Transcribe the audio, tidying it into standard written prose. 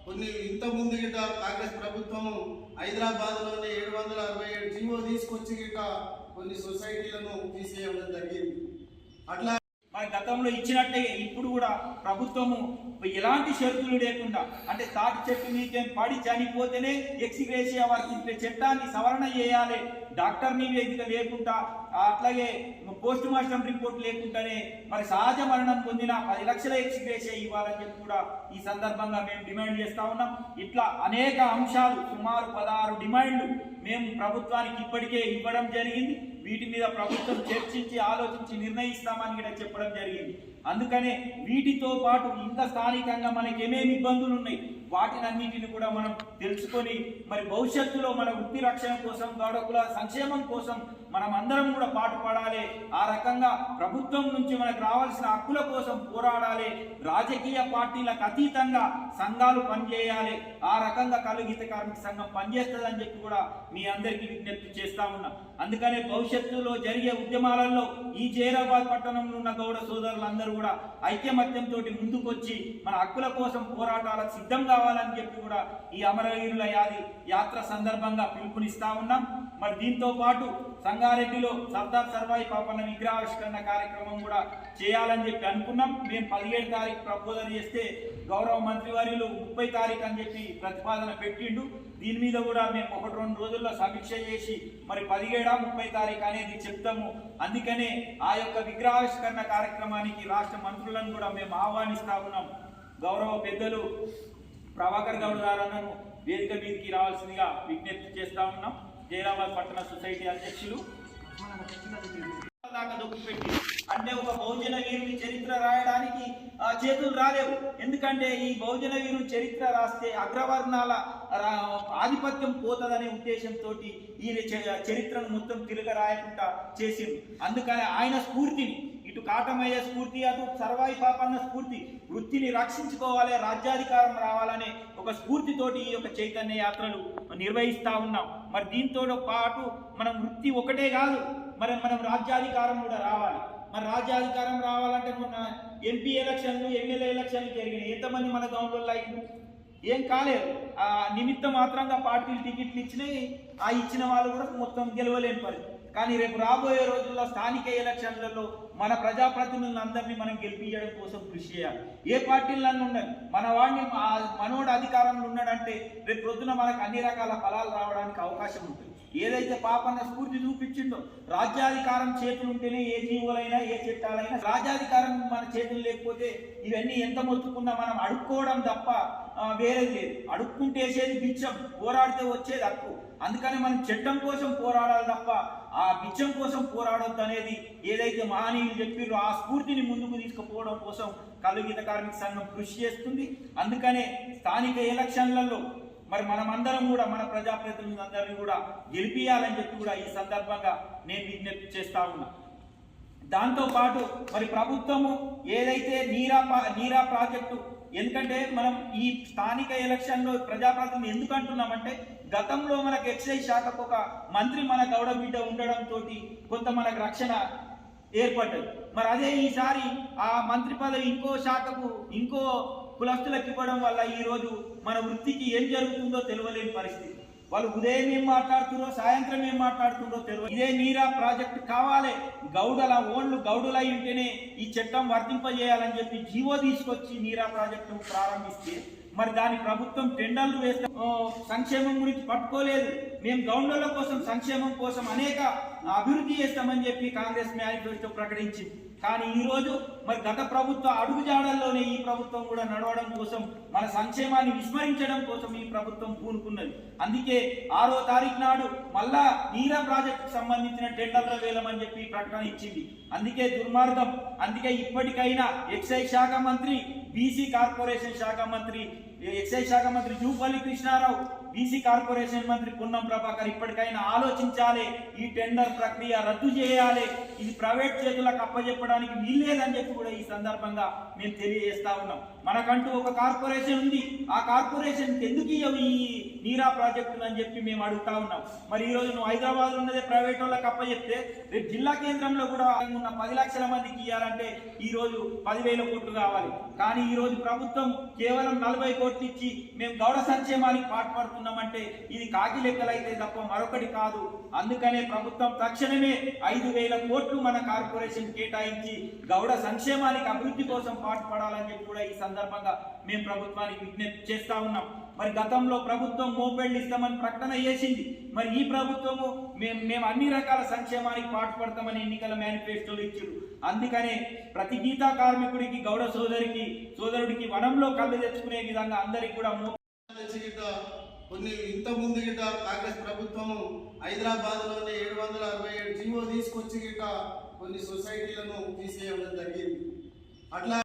కొన్ని ఇంత ముందు గిట కాంగ్రెస్ ప్రభుత్వము హైదరాబాద్లోని 767 జీవో తీసుకొచ్చి గిట కొన్ని సొసైటీలను తీసేయడం జరిగింది. అట్లా మన గతంలో ఇచ్చినట్టే ఇప్పుడు కూడా ప్రభుత్వము ఎలాంటి షరతులు లేకుండా అంటే తాటి చెట్టు మీకేం పడి చనిపోతేనే ఎక్స్గ్రేషియా వర్తించే చట్టాన్ని సవరణ చేయాలి, డాక్టర్ నివేదిక లేకుండా అట్లాగే పోస్ట్ మార్టం రిపోర్ట్ లేకుండానే మరి సహజ మరణం పొందిన 10 లక్షల ఎక్స్గ్రేషియా ఇవ్వాలని చెప్పి కూడా ఈ సందర్భంగా మేము డిమాండ్ చేస్తా ఉన్నాం. ఇట్లా అనేక అంశాలు సుమారు 16 డిమాండ్లు మేము ప్రభుత్వానికి ఇప్పటికే ఇవ్వడం జరిగింది. వీటి మీద ప్రభుత్వం చర్చించి ఆలోచించి నిర్ణయిస్తామని కూడా చెప్పడం జరిగింది. అందుకనే వీటితో పాటు ఇంకా స్థానికంగా మనకి ఏమేమి ఇబ్బందులు ఉన్నాయి వాటినన్నిటిని కూడా మనం తెలుసుకొని మరి భవిష్యత్తులో మన వృత్తి రక్షణ కోసం గౌడకుల సంక్షేమం కోసం మనం అందరం కూడా పాటుపడాలి. ఆ రకంగా ప్రభుత్వం నుంచి మనకు రావాల్సిన హక్కుల కోసం పోరాడాలి. రాజకీయ పార్టీలకు అతీతంగా సంఘాలు పనిచేయాలి. ఆ రకంగా కలుగీత కార్మిక సంఘం పనిచేస్తుందని చెప్పి కూడా మీ అందరికీ విజ్ఞప్తి చేస్తా ఉన్నాం. అందుకనే భవిష్యత్తులో జరిగే ఉద్యమాలలో ఈ జైరాబాద్ పట్టణంలో ఉన్న గౌడ సోదరులందరూ కూడా ఐక్యమత్యంతో ముందుకొచ్చి మన హక్కుల కోసం పోరాటాలకు సిద్ధం కావాలని చెప్పి కూడా ఈ అమరవీరుల యాత్ర సందర్భంగా పిలుపునిస్తా ఉన్నాం. మరి దీంతో పాటు సంగారెడ్డిలో సర్దార్ సర్వాయి పాపన్న విగ్రహావిష్కరణ కార్యక్రమం కూడా చేయాలని చెప్పి అనుకున్నాం. మేము 17 తారీఖు ప్రపోజల్ చేస్తే గౌరవ మంత్రివర్యులు 30 తారీఖు అని చెప్పి ప్రతిపాదన పెట్టిండు. దీని మీద కూడా మేము 1-2 రోజుల్లో సమీక్ష చేసి మరి 17-30 తారీఖు అనేది చెప్తాము. అందుకనే ఆ యొక్క విగ్రహావిష్కరణ కార్యక్రమానికి రాష్ట్ర మంత్రులను కూడా మేము ఆహ్వానిస్తా ఉన్నాం. గౌరవ పెద్దలు ప్రభాకర్ గౌడ్ గారన్నను వేదిక మీదకి రావాల్సిందిగా విజ్ఞప్తి చేస్తా ఉన్నాం. జైరాబాద్ పట్టణ సొసైటీ అధ్యక్షులు దాకా దొక్కుపెట్టి అంటే ఒక బహుజన వీరుని చరిత్ర రాయడానికి చేతులు రాలేవు. ఎందుకంటే ఈ బహుజన వీరుని చరిత్ర రాస్తే అగ్రవర్ణాల ఆధిపత్యం పోతుందనే ఉద్దేశంతో ఈయన చరిత్రను మొత్తం తిరగ రాయకుండా చేసిండు. అందుకని ఆయన స్ఫూర్తిని ఇటు కాటమయ్య స్ఫూర్తి అటు సర్వాయి పాపన్న స్ఫూర్తి వృత్తిని రక్షించుకోవాలి, రాజ్యాధికారం రావాలనే ఒక స్ఫూర్తితోటి ఈ యొక్క చైతన్య యాత్రలు నిర్వహిస్తూ ఉన్నాం. మరి దీంతో పాటు మనం వృత్తి ఒకటే కాదు, మరి మనం రాజ్యాధికారం కూడా రావాలి. మరి రాజ్యాధికారం రావాలంటే మొన్న ఎంపీ ఎలక్షన్లు ఎమ్మెల్యే ఎలక్షన్లు జరిగినాయి. ఎంతమంది మన గౌన్లో అయింది? ఏం కాలేదు. ఆ నిమిత్త మాత్రంగా పార్టీలు టికెట్లు ఇచ్చినాయి. ఆ ఇచ్చిన వాళ్ళు కూడా మొత్తం గెలవలేని పరిస్థితి. కానీ రేపు రాబోయే రోజుల్లో స్థానిక ఎలక్షన్లలో మన ప్రజాప్రతినిధులందరినీ మనం గెలిపించడం కోసం కృషి చేయాలి. ఏ పార్టీలన్నీ ఉండాలి, మన వాడిని మనోడు అధికారంలో ఉన్నాడంటే రేపు పొద్దున మనకు అన్ని రకాల ఫలాలు రావడానికి అవకాశం ఉంటుంది. ఏదైతే పాపన్న స్ఫూర్తి చూపించిందో రాజ్యాధికారం చేతులు ఉంటేనే ఏ జీవులైనా ఏ చట్టాలైనా, రాజ్యాధికారం మన చేతులు లేకపోతే ఇవన్నీ ఎంత మొత్తుకున్నా మనం అడుక్కోవడం తప్ప వేరేది లేదు. అడుక్కుంటేసేది బిచ్చం, పోరాడితే వచ్చేది హక్కు. అందుకని మనం చట్టం కోసం పోరాడాలి తప్ప ఆ బిచ్చం కోసం పోరాడొద్దు అనేది ఏదైతే మహనీయులు చెప్పారో ఆ స్ఫూర్తిని ముందుకు తీసుకుపోవడం కోసం కలుగీత కార్మిక సంఘం కృషి చేస్తుంది. అందుకనే స్థానిక ఎలక్షన్లలో మరి మనమందరం కూడా మన ప్రజాప్రతినిధులందరినీ కూడా గెలిపియాలని చెప్పి కూడా ఈ సందర్భంగా నేను విజ్ఞప్తి చేస్తా ఉన్నా. దాంతోపాటు మరి ప్రభుత్వము ఏదైతే నీరా ప్రాజెక్టు, ఎందుకంటే మనం ఈ స్థానిక ఎలక్షన్లో ప్రజాప్రతినిధులు ఎందుకు అంటున్నామంటే గతంలో మనకు ఎక్సైజ్ శాఖకు ఒక మంత్రి మన గౌడ బిడ్డ ఉండడంతో కొంత మనకు రక్షణ ఏర్పడ్డది. మరి అదే ఈసారి ఆ మంత్రి పదవి ఇంకో శాఖకు ఇంకో కులస్తులకు ఇవ్వడం వల్ల ఈరోజు మన వృత్తికి ఏం జరుగుతుందో తెలియలేని పరిస్థితి. వాళ్ళు ఉదయం ఏం మాట్లాడుతున్నారో సాయంత్రం ఏం మాట్లాడుతుందో తెలియదు. ఇదే నీరా ప్రాజెక్టు కావాలి, గౌడల ఓన్లు గౌడులై ఉంటేనే ఈ చట్టం వర్తింపజేయాలని చెప్పి జీవో తీసుకొచ్చి నీరా ప్రాజెక్టును ప్రారంభిస్తే మరి దాని ప్రభుత్వం టెండర్లు వేస్తే సంక్షేమం గురించి పట్టుకోలేదు. మేము గౌండ్ల కోసం సంక్షేమం కోసం అనేక అభివృద్ధి చేస్తామని చెప్పి కాంగ్రెస్ మేనిఫెస్టో ప్రకటించింది. కానీ ఈరోజు మరి గత ప్రభుత్వ అడుగుజాడల్లోనే ఈ ప్రభుత్వం కూడా నడవడం కోసం, మన సంక్షేమాన్ని విస్మరించడం కోసం ఈ ప్రభుత్వం పూనుకున్నది. అందుకే 6వ తారీఖు నాడు మళ్ళా నీరా ప్రాజెక్టుకు సంబంధించిన టెండర్ల వేలమని చెప్పి ప్రకటన ఇచ్చింది. అందుకే దుర్మార్గం. అందుకే ఇప్పటికైనా ఎక్సైజ్ శాఖ మంత్రి, బీసీ కార్పొరేషన్ శాఖ మంత్రి, ఎక్సైజ్ శాఖ మంత్రి జూపల్లి కృష్ణారావు, బీసీ కార్పొరేషన్ మంత్రి పొన్నం ప్రభాకర్ ఇప్పటికైనా ఆలోచించాలి. ఈ టెండర్ ప్రక్రియ రద్దు చేయాలి. ఇది ప్రైవేట్ చేతులకు అప్పచెప్పడానికి వీల్లేదని చెప్పి కూడా ఈ సందర్భంగా మేము తెలియజేస్తా ఉన్నాం. మనకంటూ ఒక కార్పొరేషన్ ఉంది. ఆ కార్పొరేషన్ ఎందుకు ఇవ్వవు ఈ నీరా ప్రాజెక్టును అని చెప్పి మేము అడుగుతా ఉన్నాం. మరి ఈ రోజు నువ్వు హైదరాబాద్ లో ఉన్నదే ప్రైవేట్ వాళ్ళకి అప్పచెప్తే రేపు జిల్లా కేంద్రంలో కూడా ఉన్న 10 లక్షల మందికి ఇవ్వాలంటే ఈ రోజు 10,000 కోట్లు కావాలి. కానీ ఈ రోజు ప్రభుత్వం కేవలం 40 కోట్లు ఇచ్చి మేము గౌడ సంక్షేమానికి పాటుపడుతున్నామంటే ఇది కాకి లెక్కలైతే తప్ప మరొకటి కాదు. అందుకనే ప్రభుత్వం తక్షణమే 5,000 కోట్లు మన కార్పొరేషన్ కేటాయించి గౌడ సంక్షేమానికి అభివృద్ధి కోసం పాటుపడాలని చెప్పి కూడా ఈ సందర్భంగా మేము ప్రభుత్వానికి విజ్ఞప్తి చేస్తా ఉన్నాం. మరి గతంలో ప్రభుత్వం మోపెళ్ళు ఇస్తామని ప్రకటన చేసింది. మరి ఈ ప్రభుత్వము మేము అన్ని రకాల సంక్షేమానికి పాటుపడతామని ఎన్నికల మేనిఫెస్టోలు ఇచ్చారు. అందుకనే ప్రతి గీతా కార్మికుడికి గౌడ సోదరుడికి వనంలో కళ్ళు తెచ్చుకునే విధంగా అందరికి కూడా కొన్ని ఇంత ముందు గిట కాంగ్రెస్ ప్రభుత్వము హైదరాబాద్ లోని 767 జీవో తీసుకొచ్చి గిట కొన్ని సొసైటీలను తీసేయడం జరిగింది. అట్లా